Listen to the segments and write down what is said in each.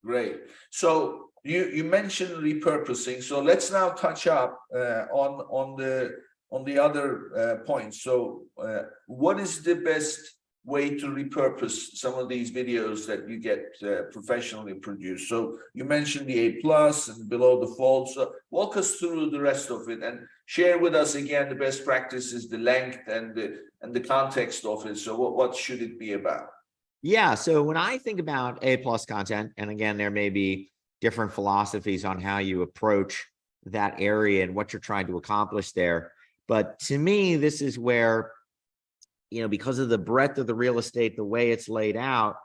Great. So you mentioned repurposing. So let's now touch up on the other points. So what is the best way to repurpose some of these videos that you get professionally produced? So you mentioned the A plus and below the fold. So walk us through the rest of it and share with us again the best practices, the length and the context of it. So what should it be about? Yeah. So when I think about A plus content, and again, there may be different philosophies on how you approach that area and what you're trying to accomplish there. But to me, this is where, because of the breadth of the real estate, the way it's laid out,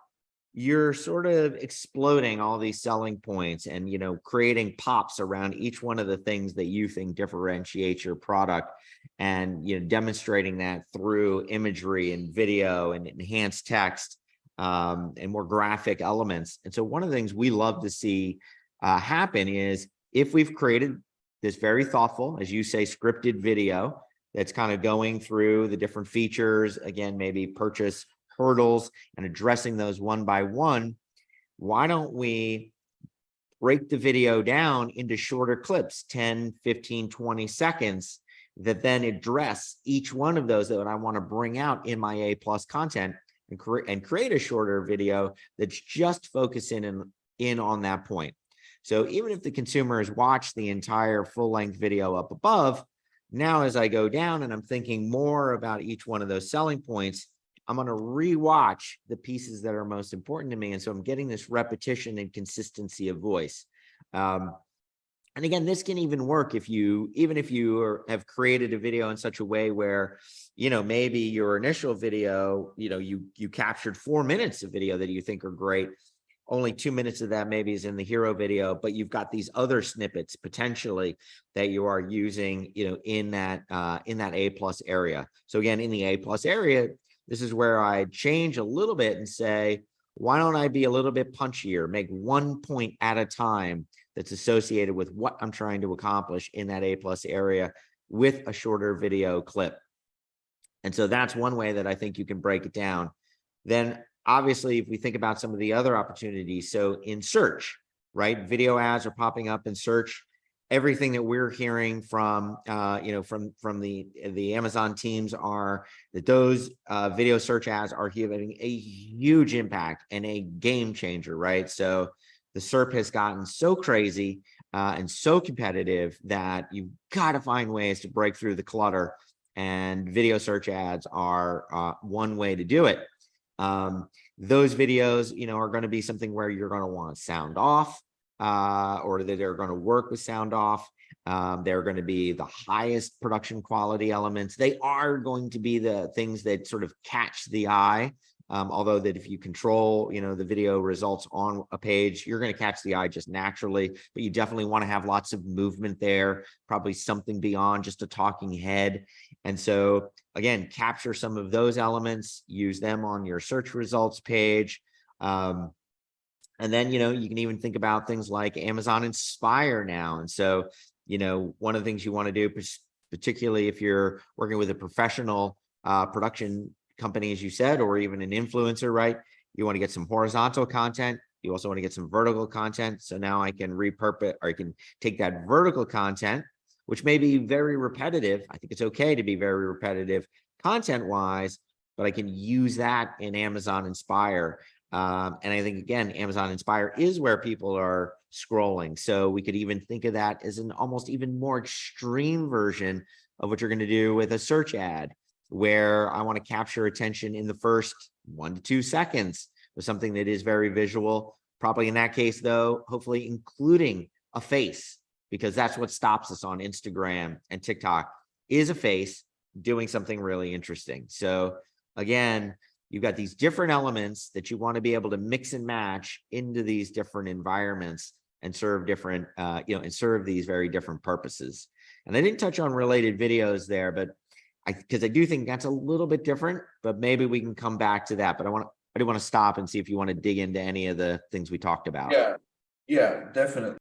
you're sort of exploding all these selling points and, creating pops around each one of the things that you think differentiates your product and, demonstrating that through imagery and video and enhanced text and more graphic elements. And so one of the things we love to see happen is if we've created this very thoughtful, as you say, scripted video that's kind of going through the different features, again, maybe purchase hurdles and addressing those one by one, why don't we break the video down into shorter clips, 10, 15, 20 seconds, that then address each one of those that I want to bring out in my A plus content and create a shorter video that's just focusing in on that point. So even if the consumer has watched the entire full-length video up above, now as I go down and I'm thinking more about each one of those selling points, I'm going to rewatch the pieces that are most important to me. And so I'm getting this repetition and consistency of voice. And again, this can even work if you have created a video in such a way where, maybe your initial video, you captured 4 minutes of video that you think are great. Only 2 minutes of that maybe is in the hero video, but you've got these other snippets potentially that you are using, in that A plus area. So again, in the A plus area, this is where I change a little bit and say, why don't I be a little bit punchier, make one point at a time that's associated with what I'm trying to accomplish in that A plus area with a shorter video clip. And so that's one way that I think you can break it down. Then obviously, if we think about some of the other opportunities, so in search, right? Video ads are popping up in search. Everything that we're hearing from, from the Amazon teams are that those video search ads are having a huge impact and a game changer, right? So the SERP has gotten so crazy and so competitive that you've got to find ways to break through the clutter, and video search ads are one way to do it. Those videos, are going to be something where you're going to want sound off, or that they're going to work with sound off. They're going to be the highest production quality elements. They are going to be the things that sort of catch the eye. Although that if you control, the video results on a page, you're going to catch the eye just naturally, but you definitely want to have lots of movement there, probably something beyond just a talking head. And so again, capture some of those elements, use them on your search results page. And then, you can even think about things like Amazon Inspire now. And so, one of the things you want to do, particularly if you're working with a professional production company, as you said, or even an influencer, right? You want to get some horizontal content. You also want to get some vertical content. So now I can repurpose, or I can take that vertical content, which may be very repetitive. I think it's okay to be very repetitive content-wise, but I can use that in Amazon Inspire. And I think, again, Amazon Inspire is where people are scrolling. So we could even think of that as an almost even more extreme version of what you're going to do with a search ad, where I want to capture attention in the first 1 to 2 seconds with something that is very visual. Probably in that case, though, hopefully including a face, because that's what stops us on Instagram and TikTok, is a face doing something really interesting. So again, you've got these different elements that you want to be able to mix and match into these different environments and serve different, and serve these very different purposes. And I didn't touch on related videos there, but because I do think that's a little bit different, but maybe we can come back to that. But I do want to stop and see if you want to dig into any of the things we talked about. Yeah, definitely.